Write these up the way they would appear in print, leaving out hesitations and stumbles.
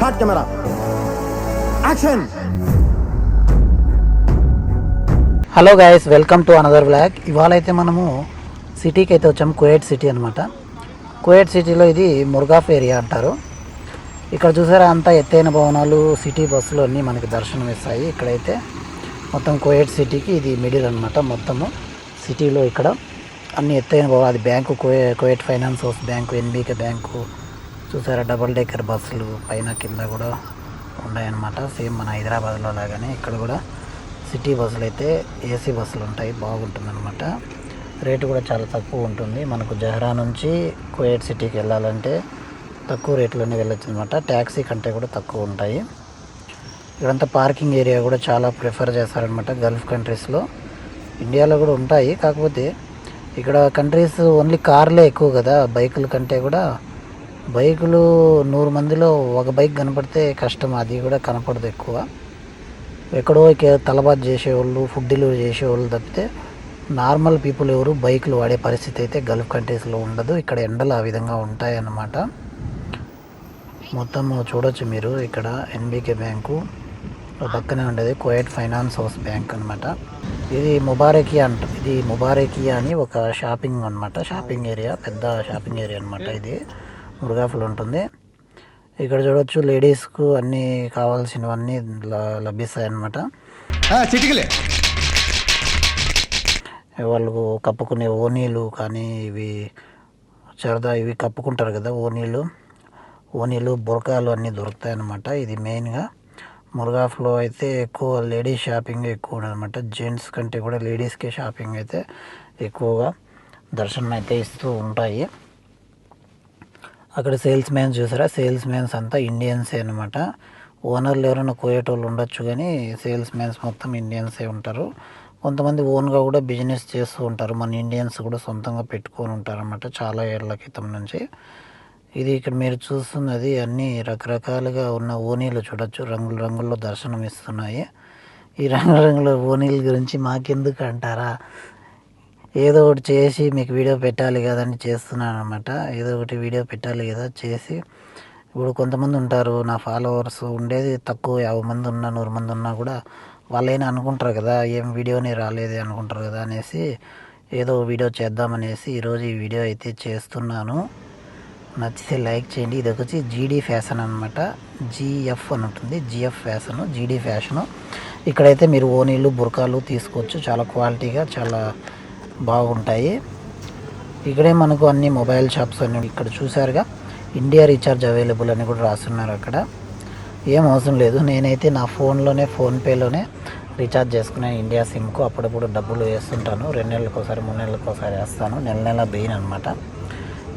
Start camera action. Hello guys, welcome to another vlog. ఇవాళ అయితే మనము సిటీకి అయితే వచ్చాము, కువైట్ సిటీ అనమాట. కువైట్ సిటీలో ఇది ముర్గాఫ్ ఏరియా అంటారు. ఇక్కడ చూసారా, అంతా ఎత్తైన భవనాలు, సిటీ బస్సులు అన్నీ మనకి దర్శనం ఇస్తాయి. ఇక్కడైతే మొత్తం కువైట్ సిటీకి ఇది మిడిల్ అనమాట. మొత్తము సిటీలో ఇక్కడ అన్ని ఎత్తైన భవనాలు. అది bank, Kuwait finance house bank, NBK bank. చూసారా, డబుల్ డెక్కర్ బస్సులు పైన కింద కూడా ఉన్నాయన్నమాట. సేమ్ మన హైదరాబాద్లో లాగానే ఇక్కడ కూడా సిటీ బస్సులు అయితే ఏసీ బస్సులు ఉంటాయి, బాగుంటుందన్నమాట. రేటు కూడా చాలా తక్కువ ఉంటుంది. మనకు జహరా నుంచి కువైట్ సిటీకి వెళ్ళాలంటే తక్కువ రేట్లోనే వెళ్ళొచ్చు అనమాట. ట్యాక్సీ కంటే కూడా తక్కువ ఉంటాయి. ఇక్కడంతా పార్కింగ్ ఏరియా కూడా చాలా ప్రిఫర్ చేస్తారనమాట గల్ఫ్ కంట్రీస్లో. ఇండియాలో కూడా ఉంటాయి, కాకపోతే ఇక్కడ కంట్రీస్ ఓన్లీ కార్లే ఎక్కువ కదా, బైకుల కంటే కూడా. బైకులు 100 మందిలో ఒక బైక్ కనపడితే కష్టం, అది కూడా కనపడదు ఎక్కువ. ఎక్కడో తలబాద్ చేసేవాళ్ళు, ఫుడ్ డెలివరీ చేసేవాళ్ళు తప్పితే నార్మల్ పీపుల్ ఎవరు బైకులు వాడే పరిస్థితి అయితే గల్ఫ్ కంట్రీస్లో ఉండదు. ఇక్కడ ఎండలు ఆ విధంగా ఉంటాయి అన్నమాట. మొత్తం చూడొచ్చు మీరు. ఇక్కడ ఎన్బీకే బ్యాంకు పక్కనే ఉండేది కువైట్ ఫైనాన్స్ హౌస్ బ్యాంక్ అనమాట. ఇది ముబారకియా అని ఒక షాపింగ్ అనమాట, షాపింగ్ ఏరియా, పెద్ద షాపింగ్ ఏరియా అనమాట. ఇది ముర్గాఫ్లో ఉంటుంది. ఇక్కడ చూడొచ్చు, లేడీస్కు అన్నీ కావాల్సినవన్నీ లభిస్తాయి అన్నమాట. వాళ్ళు కప్పుకునే ఓనీలు కానీ, ఇవి ఇవి కప్పుకుంటారు కదా ఓనీలు, బురకాలు అన్నీ దొరుకుతాయి అన్నమాట. ఇది మెయిన్గా ముర్గాఫ్లో అయితే ఎక్కువ లేడీస్ షాపింగ్ ఎక్కువ ఉండదన్నమాట. జెంట్స్ కంటే కూడా లేడీస్కే షాపింగ్ అయితే ఎక్కువగా దర్శనం అయితే ఇస్తూ ఉంటాయి. అక్కడ సేల్స్ మ్యాన్స్ చూసారా, సేల్స్ మ్యాన్స్ అంతా ఇండియన్సే అనమాట. ఓనర్లు ఎవరైనా కువైట్ వాళ్ళు ఉండొచ్చు, కానీ సేల్స్ మ్యాన్స్ మొత్తం ఇండియన్సే ఉంటారు. కొంతమంది ఓన్గా కూడా బిజినెస్ చేస్తూ ఉంటారు. మన ఇండియన్స్ కూడా సొంతంగా పెట్టుకొని ఉంటారన్నమాట చాలా ఏళ్ల క్రితం నుంచి. ఇది ఇక్కడ మీరు చూస్తున్నది అన్నీ రకరకాలుగా ఉన్న ఓనీలు చూడొచ్చు, రంగుల రంగుల్లో దర్శనం ఇస్తున్నాయి. ఈ రంగుల ఓనీల గురించి మాకెందుకు అంటారా, ఏదో ఒకటి చేసి మీకు వీడియో పెట్టాలి కదా అని చేస్తున్నాను అనమాట. ఏదో ఒకటి వీడియో పెట్టాలి కదా చేసి. ఇప్పుడు కొంతమంది ఉంటారు నా ఫాలోవర్స్, ఉండేది తక్కువ 50 మంది ఉన్నా 100 మంది ఉన్నా కూడా వాళ్ళైనా అనుకుంటారు కదా, ఏం వీడియోని రాలేదే అనుకుంటారు కదా అనేసి ఏదో వీడియో చేద్దామనేసి ఈరోజు ఈ వీడియో అయితే చేస్తున్నాను. నచ్చితే లైక్ చేయండి. ఇది వచ్చి జీడీ ఫ్యాషన్ అనమాట, జిఎఫ్ అని ఉంటుంది, జిఎఫ్ ఫ్యాషను, జీడీ ఫ్యాషను. ఇక్కడైతే మీరు ఓనీలు, బుర్కాలు తీసుకోవచ్చు, చాలా క్వాలిటీగా చాలా బాగుంటాయి. ఇక్కడే మనకు అన్ని మొబైల్ షాప్స్ అన్నీ ఇక్కడ చూసారుగా. ఇండియా రీఛార్జ్ అవైలబుల్ అని కూడా రాస్తున్నారు అక్కడ. ఏం అవసరం లేదు, నేనైతే నా ఫోన్పేలోనే రీఛార్జ్ చేసుకున్నాను ఇండియా సిమ్కు. అప్పుడప్పుడు డబ్బులు వేస్తుంటాను, 2 నెలలకు ఒకసారి 3 నెలలకు ఒకసారి వేస్తాను. నెల బెయిన్ అనమాట.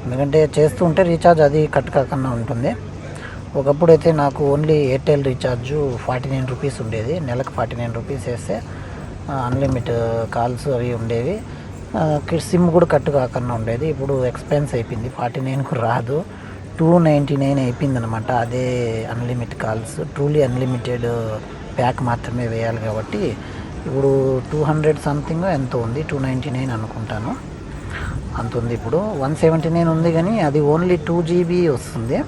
ఎందుకంటే చేస్తూ ఉంటే రీఛార్జ్ అది కట్ కాకుండా ఉంటుంది. ఒకప్పుడు అయితే నాకు ఓన్లీ ఎయిర్టెల్ రీఛార్జ్ 49 రూపీస్ ఉండేది. నెలకు 49 రూపీస్ వేస్తే అన్లిమిటెడ్ కాల్స్ అవి ఉండేవి. సిమ్ కూడా కట్ కాకుండా ఉండేది. ఇప్పుడు ఎక్స్పెన్స్ అయిపోయింది, 49కు రాదు, 299 అయిపోయింది అనమాట. అదే unlimited calls, truly unlimited pack మాత్రమే వేయాలి కాబట్టి ఇప్పుడు 200 సంథింగ్ ఎంత ఉంది, 299 అనుకుంటాను అంత ఉంది. ఇప్పుడు 179 ఉంది, కానీ అది ఓన్లీ 2 GB వస్తుంది.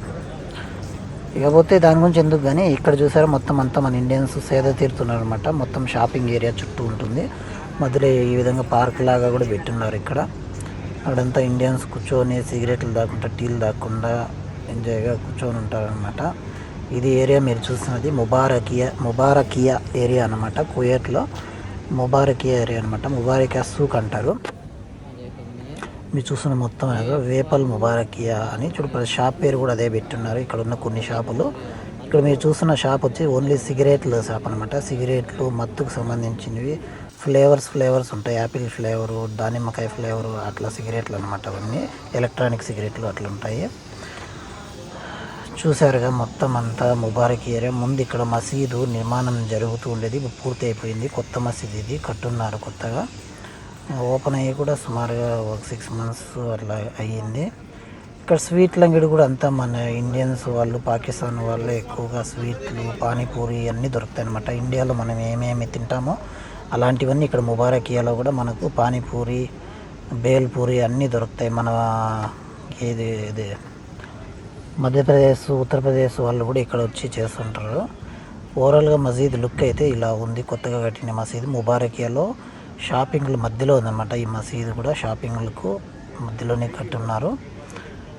ఇకపోతే దాని గురించి ఎందుకు, కానీ ఇక్కడ చూసారా మొత్తం అంతా మన ఇండియన్స్ సేద తీరుతున్నారు అనమాట. మొత్తం షాపింగ్ ఏరియా చుట్టూ ఉంటుంది. మధ్యలో ఈ విధంగా పార్క్ లాగా కూడా పెట్టున్నారు ఇక్కడ. అక్కడంతా ఇండియన్స్ కూర్చొని సిగరెట్లు తాకుండా, టీలు తాకుండా ఎంజాయ్గా కూర్చొని ఉంటారనమాట. ఇది ఏరియా మీరు చూస్తున్నది ముబారకియా ఏరియా అనమాట. కువైట్లో ముబారకియా ఏరియా అనమాట. ముబారకియా సూక్ అంటారు. మీరు చూస్తున్న మొత్తం వేపల్ ముబారకియా అని చూడు, షాప్ పేరు కూడా అదే పెట్టున్నారు. ఇక్కడ ఉన్న కొన్ని షాపులు. ఇక్కడ మీరు చూస్తున్న షాప్ వచ్చి ఓన్లీ సిగరెట్ల షాప్ అనమాట. సిగరెట్లు, మత్తుకు సంబంధించినవి, ఫ్లేవర్స్ ఉంటాయి. యాపిల్ ఫ్లేవరు, దానిమ్మకాయ ఫ్లేవరు, అట్లా సిగరెట్లు అనమాట. అవన్నీ ఎలక్ట్రానిక్ సిగరెట్లు అట్లా ఉంటాయి. చూసారుగా మొత్తం అంతా ముబారక్ ఏరియా. ముందు ఇక్కడ మసీదు నిర్మాణం జరుగుతూ ఉండేది, ఇప్పుడు పూర్తి అయిపోయింది. కొత్త మసీదు ఇది కట్టున్నారు కొత్తగా. ఓపెన్ అయ్యి కూడా సుమారుగా ఒక 6 months అట్లా అయ్యింది. ఇక్కడ స్వీట్ల అంగడి కూడా అంతా మన ఇండియన్స్ వాళ్ళు, పాకిస్తాన్ వాళ్ళు ఎక్కువగా స్వీట్లు, పానీపూరి అన్నీ దొరుకుతాయి అనమాట. ఇండియాలో మనం ఏమేమి తింటామో అలాంటివన్నీ ఇక్కడ ముబారకియాలో కూడా మనకు పానీపూరి, బేల్పూరి అన్నీ దొరుకుతాయి. మన ఇది మధ్యప్రదేశ్, ఉత్తరప్రదేశ్ వాళ్ళు కూడా ఇక్కడ వచ్చి చేస్తుంటారు. ఓవరాల్గా మసీద్ లుక్ అయితే ఇలా ఉంది. కొత్తగా కట్టిన మసీద్ ముబారకియాలో షాపింగ్ల మధ్యలో ఉందన్నమాట. ఈ మసీద్ కూడా షాపింగ్లకు మధ్యలోనే కట్టున్నారు.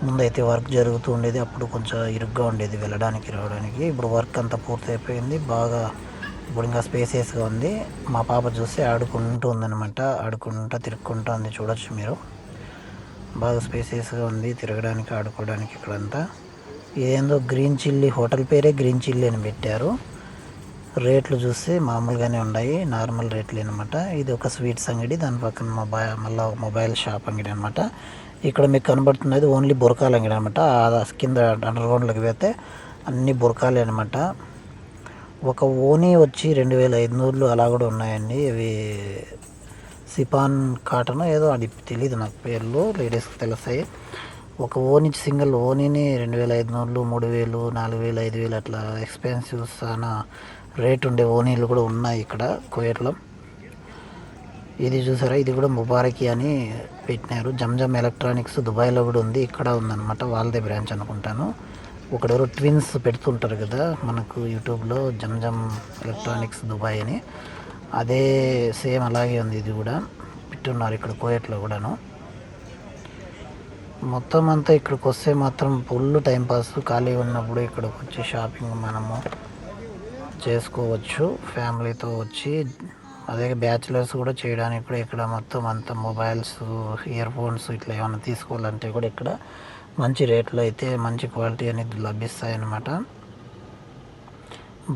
ముందైతే వర్క్ జరుగుతూ ఉండేది, అప్పుడు కొంచెం ఇరుగ్గా ఉండేది వెళ్ళడానికి రావడానికి. ఇప్పుడు వర్క్ అంతా పూర్తయిపోయింది, బాగా ఇప్పుడు ఇంకా స్పేసియస్గా ఉంది. మా పాప చూస్తే ఆడుకుంటూ ఉందన్నమాట, ఆడుకుంటూ తిరుక్కుంటూ ఉంది. చూడొచ్చు మీరు, బాగా స్పేసియస్గా ఉంది తిరగడానికి, ఆడుకోవడానికి. ఇక్కడంతా ఇదేందో గ్రీన్ చిల్లీ, హోటల్ పేరే గ్రీన్ చిల్లీ అని పెట్టారు. రేట్లు చూస్తే మామూలుగానే ఉన్నాయి, నార్మల్ రేట్లు అనమాట. ఇది ఒక స్వీట్స్ అంగడి, దాని పక్కన మళ్ళీ మొబైల్ షాప్ అంగడి అనమాట. ఇక్కడ మీకు కనబడుతున్నది ఓన్లీ బురకాల అంగడి అనమాట. కింద అండర్ గ్రౌండ్లోకి వెళ్తే అన్ని బురకాలే అనమాట. ఒక ఓనీ వచ్చి 2500 అలా కూడా ఉన్నాయండి. ఇవి సిపాన్ కాటన్ ఏదో అది తెలియదు నాకు పేర్లు, లేడీస్కి తెలుస్తాయి. ఒక ఓనీ, సింగిల్ ఓనీని 2500, 3000, 4000, 5000 అట్లా ఎక్స్పెన్సివ్ చాలా రేట్ ఉండే ఓనీలు కూడా ఉన్నాయి ఇక్కడ కువైట్లో. ఇది చూసారా, ఇది కూడా ముబారకి అని పెట్టినారు. జంజమ్ ఎలక్ట్రానిక్స్ దుబాయ్లో కూడా ఉంది, ఇక్కడ ఉందన్నమాట, వాళ్ళదే బ్రాంచ్ అనుకుంటాను. ఒకడెవరో ట్విన్స్ పెడుతుంటారు కదా మనకు యూట్యూబ్లో, జంజమ్ ఎలక్ట్రానిక్స్ దుబాయ్ అని, అదే సేమ్ అలాగే ఉంది. ఇది కూడా పెట్టున్నారు ఇక్కడ కువైట్లో కూడాను. మొత్తం అంతా ఇక్కడికి వస్తే మాత్రం ఫుల్ టైంపాస్. ఖాళీ ఉన్నప్పుడు ఇక్కడికి వచ్చి షాపింగ్ మనము చేసుకోవచ్చు ఫ్యామిలీతో వచ్చి. అదే బ్యాచిలర్స్ కూడా చేయడానికి కూడా ఇక్కడ మొత్తం అంతా మొబైల్స్, ఇయర్ ఫోన్స్ ఇట్లా ఏమైనా తీసుకోవాలంటే కూడా ఇక్కడ మంచి రేట్లో అయితే మంచి క్వాలిటీ అనేది లభిస్తాయి అన్నమాట.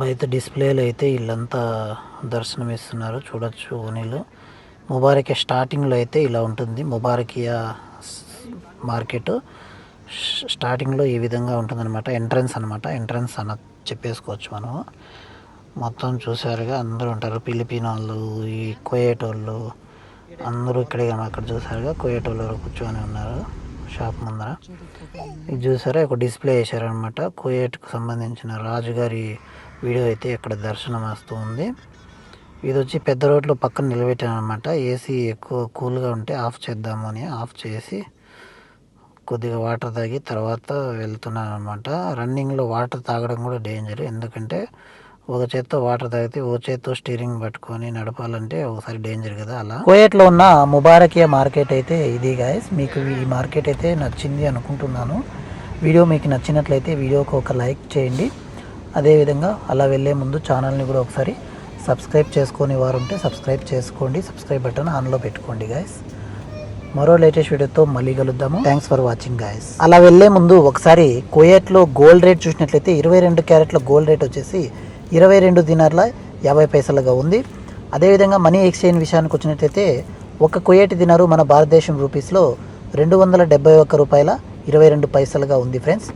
బయట డిస్ప్లేలు అయితే ఇల్లంతా దర్శనం ఇస్తున్నారు, చూడొచ్చు ఓనీలు. ముబారకియా స్టార్టింగ్లో అయితే ఇలా ఉంటుంది. ముబారకియా మార్కెట్ స్టార్టింగ్లో ఈ విధంగా ఉంటుందన్నమాట. ఎంట్రన్స్ అనమాట, ఎంట్రన్స్ అన్న చెప్పేసుకోవచ్చు మనం. మొత్తం చూసారుగా అందరూ ఉంటారు, ఫిలిపిన్ వాళ్ళు, ఈ కువైట్ వాళ్ళు అందరూ ఇక్కడే. అక్కడ చూసారుగా కువైట్ వాళ్ళు కూర్చొని ఉన్నారు షాప్ ముందర. ఇది చూసారా, ఒక డిస్ప్లే వేశారనమాట. కువైట్కు సంబంధించిన రాజుగారి వీడియో అయితే ఇక్కడ దర్శనం వస్తూ ఉంది. ఇది వచ్చి పెద్ద రోడ్లో పక్కన నిలబెట్టాను అనమాట. ఏసీ ఎక్కువ కూల్గా ఉంటే ఆఫ్ చేద్దాము అని ఆఫ్ చేసి కొద్దిగా వాటర్ తాగి తర్వాత వెళ్తున్నాను అనమాట. రన్నింగ్లో వాటర్ తాగడం కూడా డేంజర్, ఎందుకంటే ఒక చేత్తో వాటర్ తాగితే ఒక చేత్తో స్టీరింగ్ పట్టుకొని నడపాలంటే ఒకసారి డేంజర్ కదా. అలా కువైట్లో ఉన్న ముబారకియా మార్కెట్ అయితే ఇది గైస్. మీకు ఈ మార్కెట్ అయితే నచ్చింది అనుకుంటున్నాను. వీడియో మీకు నచ్చినట్లయితే వీడియోకి ఒక లైక్ చేయండి. అదేవిధంగా అలా వెళ్ళే ముందు ఛానల్ని కూడా ఒకసారి సబ్స్క్రైబ్ చేసుకొని వారు ఉంటే సబ్స్క్రైబ్ చేసుకోండి, సబ్స్క్రైబ్ బటన్ ఆన్లో పెట్టుకోండి గైస్. మరో లేటెస్ట్ వీడియోతో మళ్ళీ కలుద్దాము. Thanks for watching guys. అలా వెళ్ళే ముందు ఒకసారి కువైట్లో గోల్డ్ రేట్ చూసినట్లయితే 22 క్యారెట్ల గోల్డ్ రేట్ వచ్చేసి 22 దినార్ల 50 పైసలుగా ఉంది. అదేవిధంగా మనీ ఎక్స్చేంజ్ విషయానికి వచ్చినట్లయితే ఒక కువైట్ దినారు మన భారతదేశం రూపీస్లో 271 రూపాయల 22 పైసలుగా ఉంది ఫ్రెండ్స్.